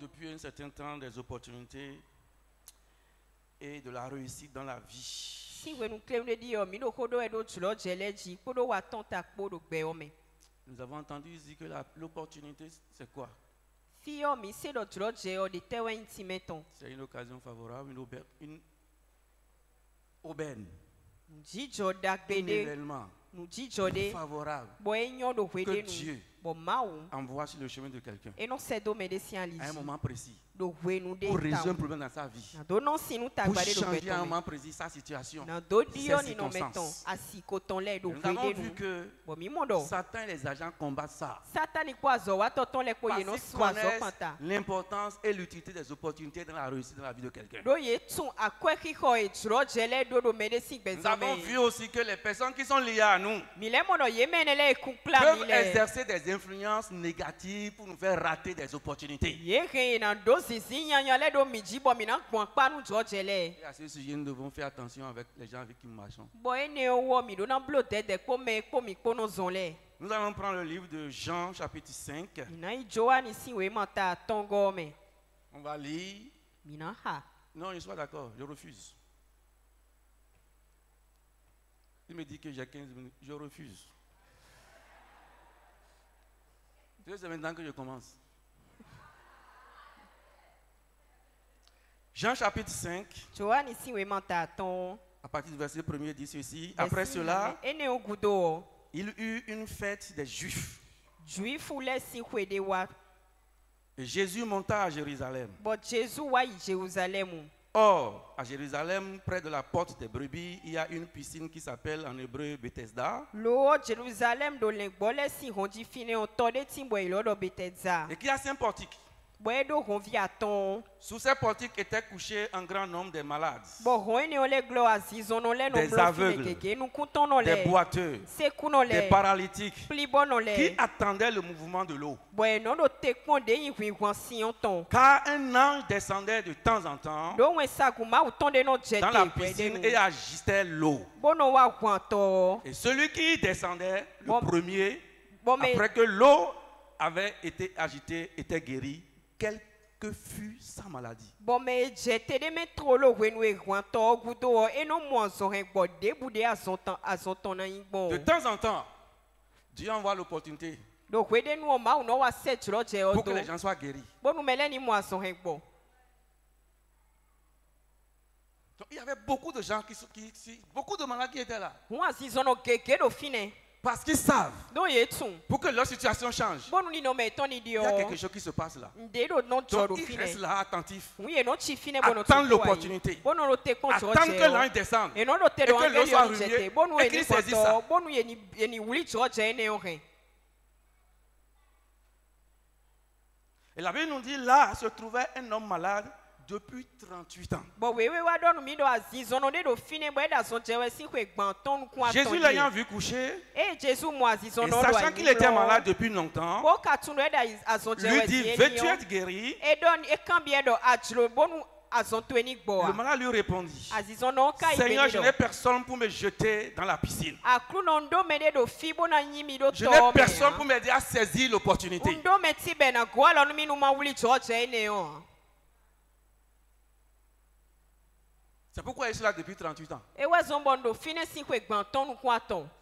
depuis un certain temps des opportunités et de la réussite dans la vie. Nous avons entendu dire que l'opportunité, c'est quoi? C'est une occasion favorable, une aubaine, un événement favorable que Dieu envoie sur le chemin de quelqu'un à un moment précis pour résoudre un problème dans sa vie, pour changer à un moment précis sa situation, ses circonstances. Nous avons vu que Satan et les agents combattent ça parce qu'ils connaissent l'importance et l'utilité des opportunités dans la réussite de la vie de quelqu'un. Nous avons vu aussi que les personnes qui sont liées à nous peuvent exercer des influences négatives pour nous faire rater des opportunités. Et à ce sujet, nous devons faire attention avec les gens avec qui nous marchons. Nous allons prendre le livre de Jean, chapitre 5. On va lire. Non, je suis d'accord, je refuse. Il me dit que j'ai 15 minutes, je refuse. C'est maintenant que je commence. Jean chapitre 5, à partir du verset 1er, dit ceci. Après cela, il eut une fête des Juifs. Et Jésus monta à Jérusalem. Or, à Jérusalem, près de la porte des brebis, il y a une piscine qui s'appelle en hébreu Bethesda. Et qui a 5 portiques. Sous ces portiques étaient couchés un grand nombre de malades, des aveugles, des boiteux, des paralytiques, qui attendaient le mouvement de l'eau. Car un ange descendait de temps en temps dans la piscine et agitait l'eau. Et celui qui descendait, le premier, après que l'eau avait été agitée, était guéri, quelle que fût sa maladie. De temps en temps, Dieu envoie l'opportunité pour que les gens soient guéris. Donc, il y avait beaucoup de gens, beaucoup de malades qui étaient là. Parce qu'ils savent, pour que leur situation change, il y a quelque chose qui se passe là. Donc ils restent là attentifs, attendent l'opportunité, attendent que l'ange descende, et que l'eau soit remuée, et qu'ils saisissent ça. Et la Bible nous dit, là se trouvait un homme malade depuis 38 ans. Jésus l'ayant vu coucher, et sachant qu'il était malade depuis longtemps, lui dit, veux-tu être guéri? Le malade lui répondit, Seigneur, je n'ai personne pour me jeter dans la piscine. Je n'ai personne pour m'aider à saisir l'opportunité. C'est pourquoi je suis là depuis 38 ans.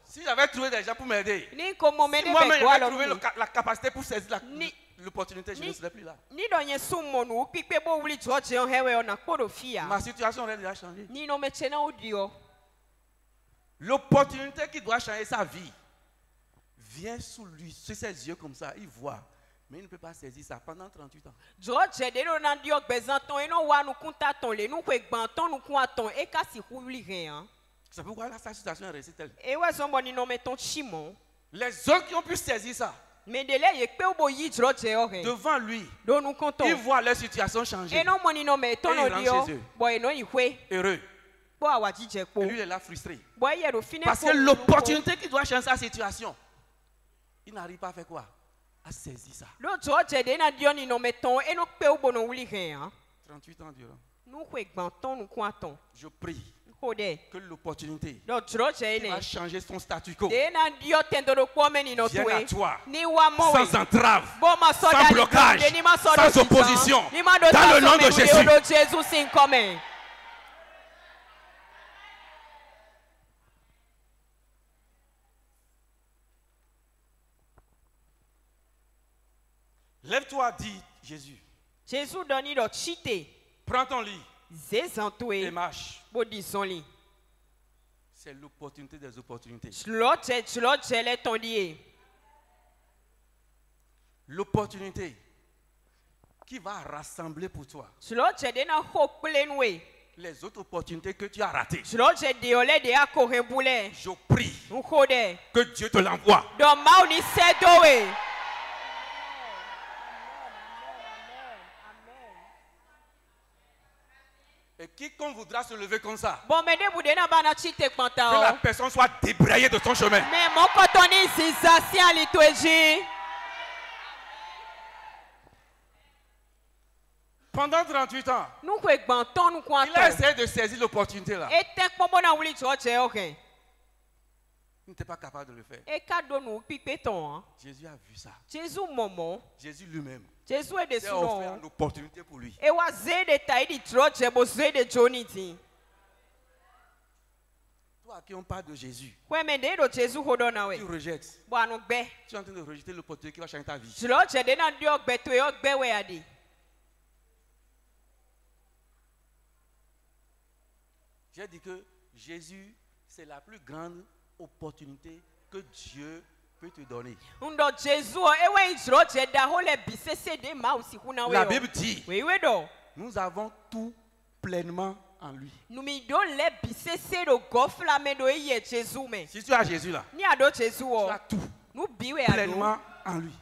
Si j'avais trouvé des gens pour m'aider, si moi-même j'avais trouvé la capacité pour saisir l'opportunité, je ne serais plus là. Ma situation aurait déjà changé. L'opportunité qui doit changer sa vie vient sous lui, sur ses yeux comme ça, il voit. Mais il ne peut pas saisir ça pendant 38 ans. C'est pourquoi là, sa situation est restée telle. Les autres qui ont pu saisir ça, devant lui, ils voient leur situation changer. Et ils rentrent chez eux, heureux. Et lui, il est là frustré. Parce que l'opportunité qui doit changer sa situation, il n'arrive pas à faire quoi? À saisir ça. 38 ans durant. Je prie que l'opportunité qui va changer son statu quo vienne à toi, sans entrave, sans blocage, sans opposition, dans le nom de Jésus. Lève-toi, dit Jésus. Prends ton lit et marche. C'est l'opportunité des opportunités. L'opportunité qui va rassembler pour toi les autres opportunités que tu as ratées. Je prie que Dieu te l'envoie. Et quiconque voudra se lever comme ça, que la personne soit débrayée de son chemin. Pendant 38 ans, il a essayé de saisir l'opportunité là. Il n'était pas capable de le faire. Jésus a vu ça. Jésus lui-même s'est offert une opportunité pour lui. Toi qui on parle de Jésus, tu rejettes. Tu es en train de rejeter l'opportunité qui va changer ta vie. J'ai dit que Jésus, c'est la plus grande opportunité que Dieu peut te donner. La Bible dit, nous avons tout pleinement en lui. Si tu as Jésus là, tu as tout pleinement en lui.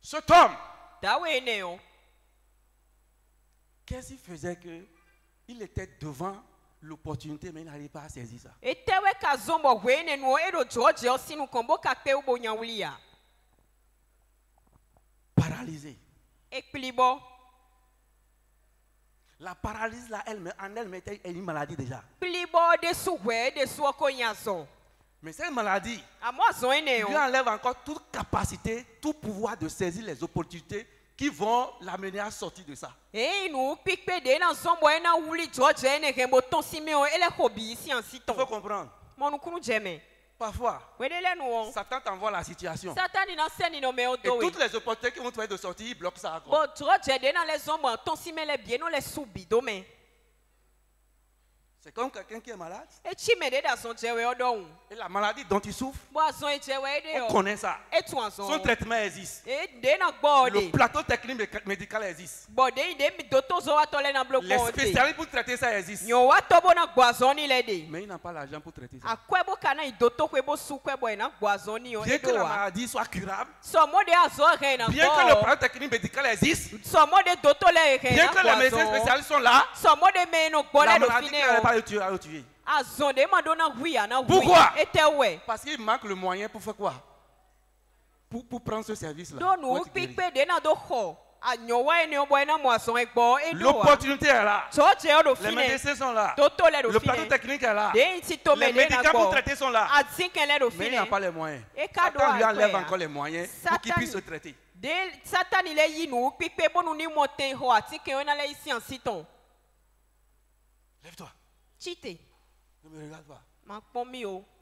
Cet homme, qu'est-ce qu'il faisait que il était devant l'opportunité mais il n'arrivait pas à saisir ça? Paralysé. La paralysie là, en elle mettait une maladie déjà. Mais cette maladie lui enlève encore toute capacité, tout pouvoir de saisir les opportunités qui vont l'amener à sortir de ça. Il faut comprendre. Parfois, Satan t'envoie la situation. Et toutes les opportunités qui vont te faire de sortir, il bloque ça encore. C'est comme quelqu'un qui est malade. Et la maladie dont il souffre, on connaît ça. Son traitement existe. Le plateau technique médical existe. Les spécialistes pour traiter ça existent. Mais il n'a pas l'argent pour traiter ça. Bien que la maladie soit curable, bien que le plateau technique médical existe, bien que les médecins spécialistes sont là, la maladie n'allait pas le tuer. Pourquoi? Parce qu'il manque le moyen pour faire quoi? Pour prendre ce service-là. L'opportunité est là. Les médecins sont là. Le plateau technique est là. Les médicaments pour traiter sont là. Mais il n'a pas les moyens. Satan lui enlève encore les moyens pour qu'il puisse se traiter. Lève-toi. Ne me regarde pas.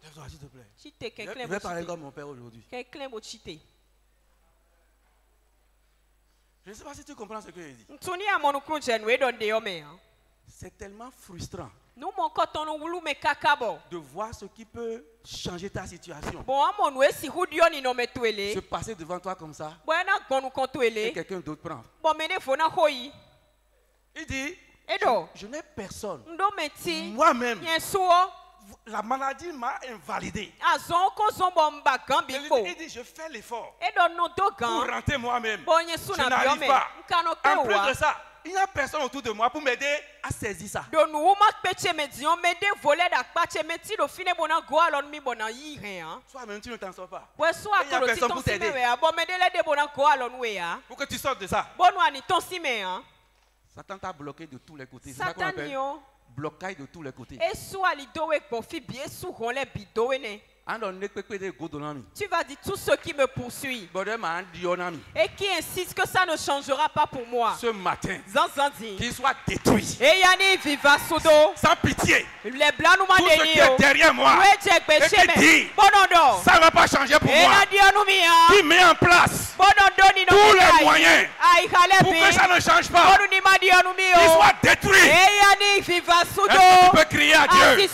Lève-toi, s'il te plaît. Je vais parler comme mon père aujourd'hui. Je ne sais pas si tu comprends ce que je dis. C'est tellement frustrant de voir ce qui peut changer ta situation. Se passer devant toi comme ça et quelqu'un d'autre prend. Il dit, je n'ai personne. Moi-même, la maladie m'a invalidé. Il dit, je fais l'effort pour rentrer moi-même. Je n'arrive pas. En plus de ça, il n'y a personne autour de moi pour m'aider à saisir ça. Soit même tu ne t'en sors pas. Il n'y a personne pour t'aider. Pour que tu sortes de ça. Satan t'a bloqué de tous les côtés. C'est ça qu'on appelle blocage de tous les côtés. Tu vas dire tout ce qui me poursuit et qui insiste que ça ne changera pas pour moi. Ce matin, qu'il soit détruit. Sans pitié. Tout ce qui est derrière moi et qui dit ça ne va pas changer pour moi. Qui met en place tous les moyens pour que ça ne change pas. Qu'il soit détruit. Est-ce que tu peux crier à Dieu?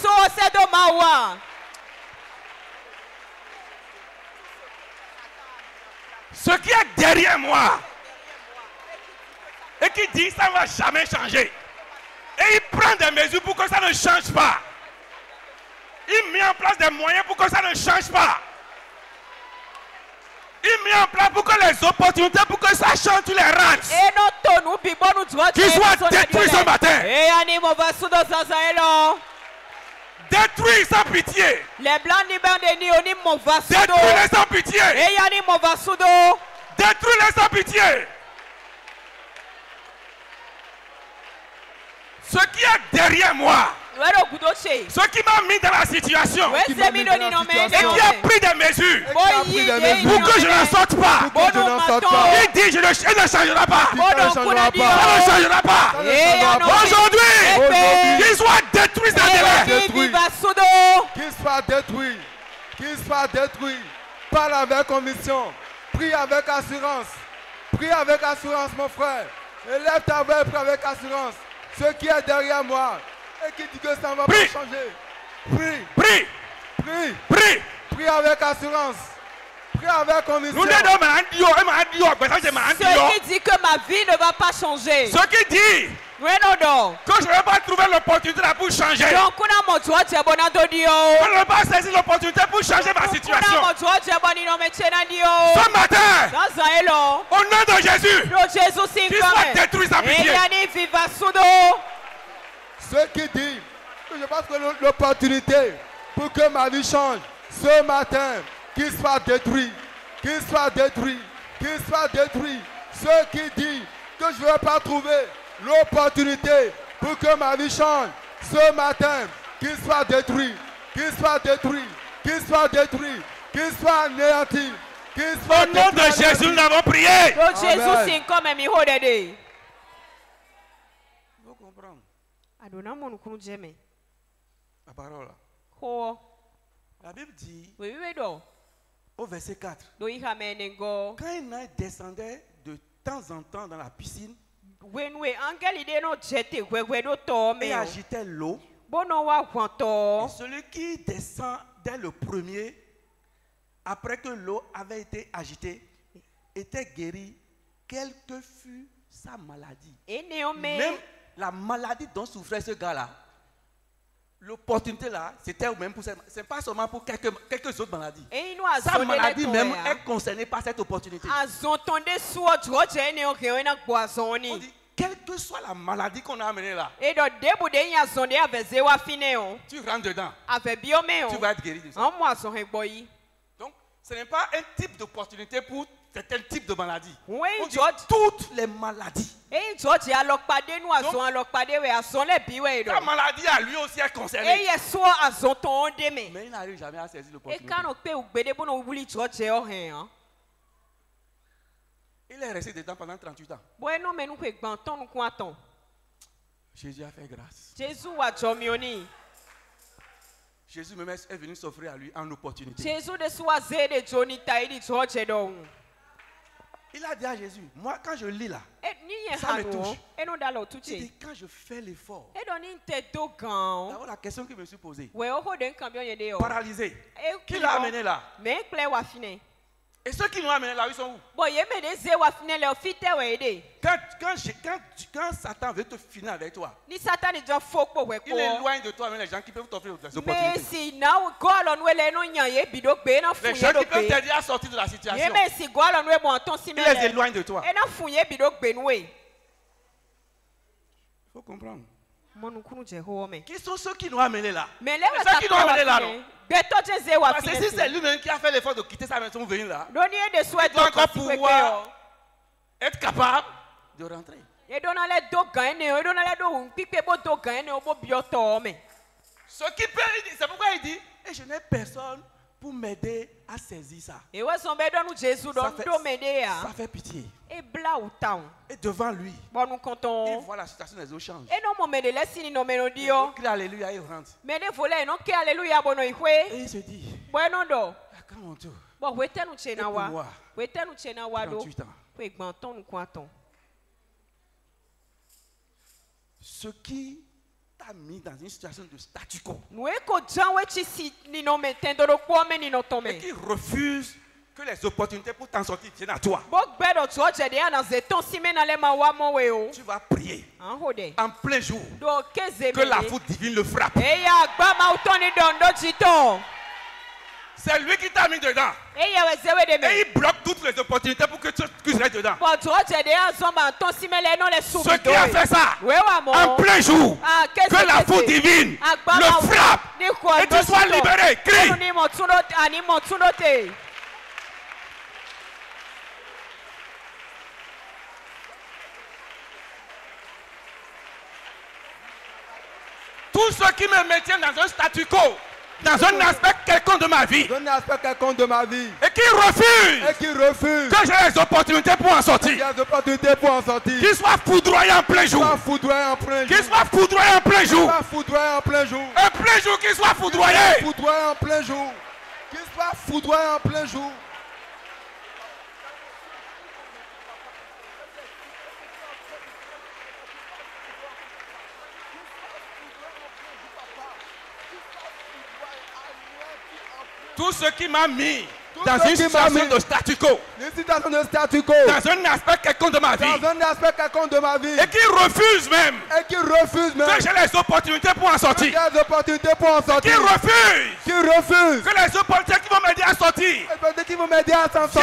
Ce qui est derrière moi et qui dit ça ne va jamais changer. Et il prend des mesures pour que ça ne change pas. Il met en place des moyens pour que ça ne change pas. Il met en place pour que les opportunités, pour que ça change, tu les rates. Qu'il soit détruit ce matin. Détruis sans pitié. Détruis-les sans pitié. Détruis-les sans pitié. Ce qui est derrière moi, ce qui m'a mis dans la situation et qui a pris des mesures pour que je n'en sorte pas. Il dit je ne changera pas. Ça ne changera pas. Aujourd'hui, qu'il soit détruit sans délai. Qu'il soit détruit. Qu'il soit détruit. Parle avec conviction. Prie avec assurance. Prie avec assurance, mon frère. Élève ta voix et prie avec assurance. Ce qui est derrière moi et qui dit que ça ne va pas changer. Prie. Prie. Prie. Prie. Prie avec assurance. Prie avec conviction. Ce qui dit que ma vie ne va pas changer. Ce qui dit que je ne vais pas trouver l'opportunité pour changer. Je ne vais pas saisir l'opportunité pour changer ma situation. Ce matin, au nom de Jésus, qu'il soit détruit sans pitié. Ce qui dit que je passe l'opportunité pour que ma vie change. Ce matin, qu'il soit détruit. Qu'il soit détruit. Qu'il soit détruit. Ce qui dit que je ne vais pas trouver l'opportunité pour que ma vie change. Ce matin, qu'il soit détruit. Qu'il soit détruit. Qu'il soit détruit. Qu'il soit anéanti. Au nom de Jésus, nous avons prié. Amen. Vous comprenez la parole. La Bible dit au verset 4, quand il descendait de temps en temps dans la piscine et agitait l'eau, et celui qui descendait le premier, après que l'eau avait été agitée, était guéri, quelle que fût sa maladie. Même la maladie dont souffrait ce gars-là, l'opportunité là, c'était même pour c'est pas seulement pour quelques autres maladies. Sa maladie même est concernée par cette opportunité. On dit, quelle que soit la maladie qu'on a amenée là, tu rentres dedans, tu vas être guéri de ça. Donc, ce n'est pas un type d'opportunité pour certains types de maladies. On dit toutes les maladies. Donc, ta maladie à lui aussi est concernée. Mais il n'arrive jamais à saisir l'opportunité. Il est resté dedans pendant 38 ans. Jésus a fait grâce. Jésus même est venu s'offrir à lui en opportunité. Il a dit à Jésus, moi quand je lis là, ça me touche. Il dit, quand je fais l'effort, d'abord la question que je me suis posée, paralysé, qui l'a amené là? Et ceux qui l'ont amené là, ils sont où? Quand Satan veut te finir avec toi, il est loin de toi, même les gens qui peuvent t'offrir des opportunités. Les gens qui peuvent t'aider à sortir de la situation, il les éloigne de toi. faut comprendre. Qui sont ceux qui nous ont amenés là? Ceux qui nous ont amenés là, non? Parce que si c'est lui-même qui a fait l'effort de quitter sa maison, venir là, il doit encore pouvoir être capable de rentrer. Ce qui peut, c'est pourquoi il dit, et je n'ai personne pour m'aider à saisir ça. Ça fait pitié. Et devant lui, il voit la situation des eaux change. Il crie alléluia et il rentre. Et il se dit, quand mon tour, et pour moi, 38 ans. Ce qui t'a mis dans une situation de statu quo et qui refuse que les opportunités pour t'en sortir viennent à toi. Tu vas prier en plein jour que la foudre divine le frappe. C'est lui qui t'a mis dedans. Et il bloque toutes les opportunités pour que tu puisses être dedans. Ce qui a fait ça, en plein jour, que la foudre divine le frappe et tu sois libéré. Crie. Tout ce qui me maintient dans un statu quo, dans un aspect quelconque de ma vie, et qui refuse que j'ai les opportunités pour en sortir, qu'il soit foudroyé en plein jour, qu'il soit foudroyé en plein jour, un plein jour qu'il soit foudroyé, en plein jour, qu'il soit foudroyé en plein jour. Tout ce qui m'a mis dans une situation de statu quo, dans un aspect quelconque de ma vie, et qui refuse même que j'ai les opportunités pour en sortir, qui refuse que les opportunités qui vont m'aider à sortir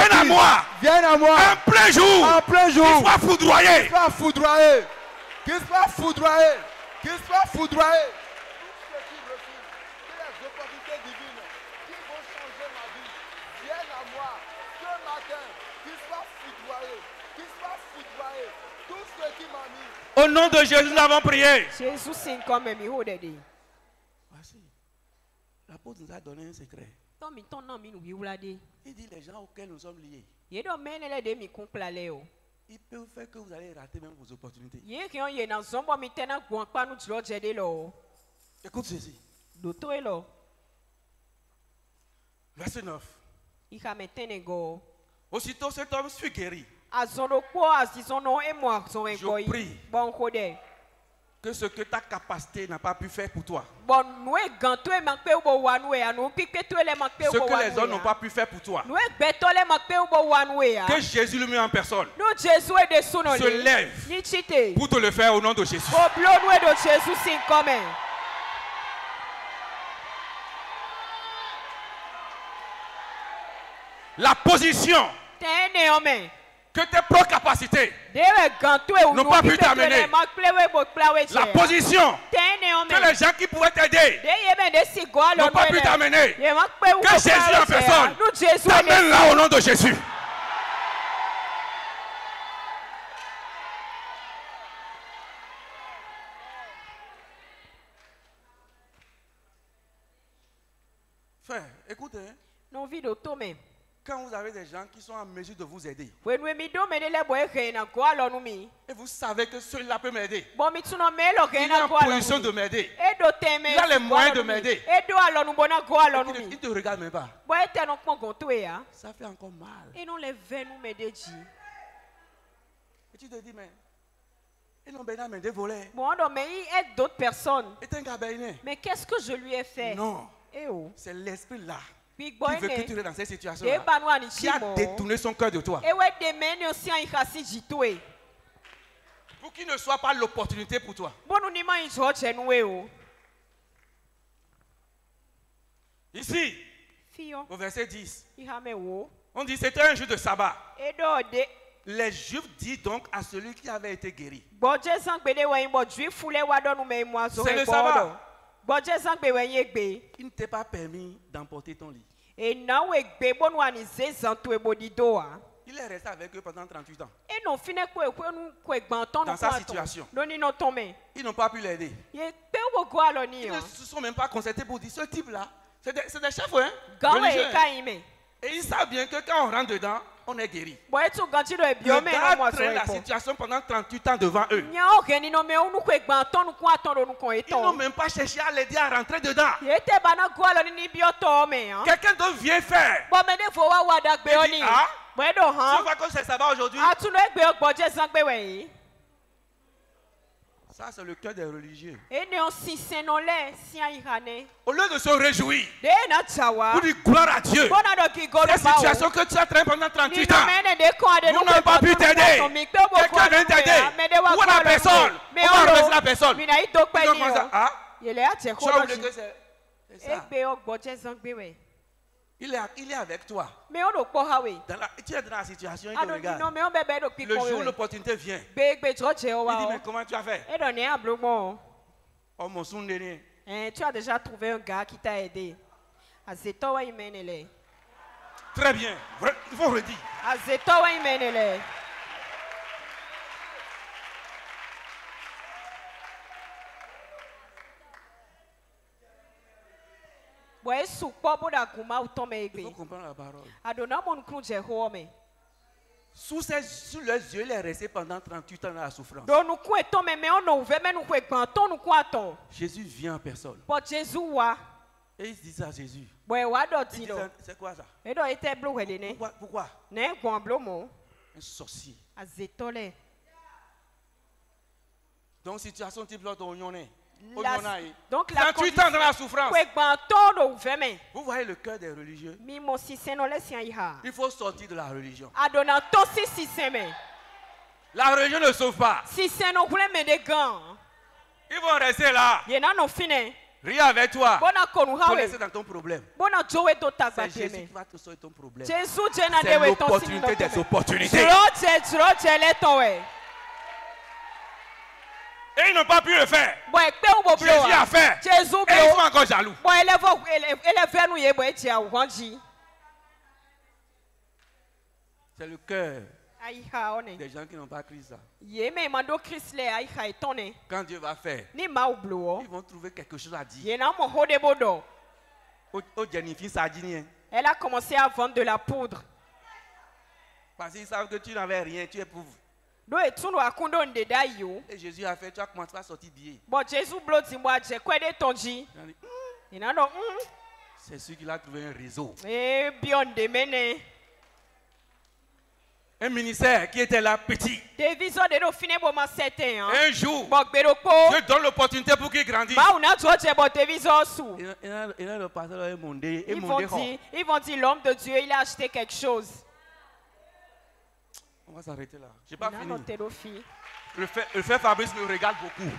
viennent à moi, en plein jour, qu'ils soient foudroyés, qu'ils soient foudroyés. Au nom de Jésus, nous avons prié. Voici, l'apôtre nous a donné un secret. Il dit les gens auxquels nous sommes liés, ils peuvent faire que vous allez rater même vos opportunités. Écoute ceci. Verset 9. Aussitôt cet homme fut guéri. Je prie que ce que ta capacité n'a pas pu faire pour toi, ce que les hommes n'ont pas pu faire pour toi, que Jésus lui-même en personne se lève pour te le faire au nom de Jésus. La position que tes propres capacités n'ont pas pu t'amener. La position que les gens qui pouvaient t'aider n'ont pas pu t'amener. Que Jésus en personne t'amène là au nom de Jésus. Frère, écoutez. Quand vous avez des gens qui sont en mesure de vous aider, et vous savez que celui-là peut m'aider, il est en position de m'aider, il a les moyens de m'aider, il ne te regarde même pas, ça fait encore mal. Et tu te dis, mais ils n'ont pas m'aider voler. Mais qu'est-ce que je lui ai fait? Non, c'est l'esprit là qui veut que tu es dans cette situation-là, qui a détourné son cœur de toi, pour qu'il ne soit pas l'opportunité pour toi. Ici, au verset 10, on dit c'était un jour de sabbat. Les Juifs disent donc à celui qui avait été guéri. C'est le sabbat. Il ne t'est pas permis d'emporter ton lit. Il est resté avec eux pendant 38 ans. Dans sa situation. Ils n'ont pas pu l'aider. Ils ne se sont même pas concertés pour dire ce type-là, c'est des chefs, hein, religieux. Et ils savent bien que quand on rentre dedans, on est guéri. Le gars traîne la situation pendant 38 ans devant eux. Ils n'ont même pas cherché à l'aider à rentrer dedans. Quelqu'un d'autre vient faire. Il dit, tu vois que c'est sabbat aujourd'hui. Ça, c'est le cœur des religieux. Au lieu de se réjouir, pour dire gloire à Dieu, cette situation que tu as traînée pendant 38 ans, nous n'avons pas pu t'aider. Quelqu'un vient t'aider. Où est la personne? On va remercier la personne. Tu as oublié que c'est ça. Il est avec toi. Tu es dans la situation, il te regarde. Le jour où l'opportunité vient, il dit, mais comment tu as fait? Oh, mon son dernier. Tu as déjà trouvé un gars qui t'a aidé. Très bien. Il faut redire. Il faut comprendre la parole. Sous leurs yeux, il est resté pendant 38 ans dans la souffrance. Jésus vient en personne. Et il dit à Jésus. C'est quoi ça? Pourquoi? Un sorcier. Donc, situation type là, donc, 38 ans dans la souffrance. Vous voyez le cœur des religieux. Il faut sortir de la religion. La religion ne sauve pas. Ils vont rester là. Rien avec toi. Pour laisser dans ton problème. C'est Jésus qui va te sauver ton problème. C'est l'opportunité des opportunités. Et ils n'ont pas pu le faire. Jésus a fait. Et ils sont encore jaloux. C'est le cœur des gens qui n'ont pas Christ. Quand Dieu va faire, ils vont trouver quelque chose à dire. Elle a commencé à vendre de la poudre. Parce qu'ils savent que tu n'avais rien, tu es pauvre. Et Jésus a fait, tu as commencé à sortir billet. C'est celui qui a trouvé un réseau. Un ministère qui était là petit. Un jour, Dieu donne l'opportunité pour qu'il grandisse. Ils vont dire l'homme de Dieu, il a acheté quelque chose. On va s'arrêter là. Je n'ai pas fini. Le frère Fabrice me regarde beaucoup.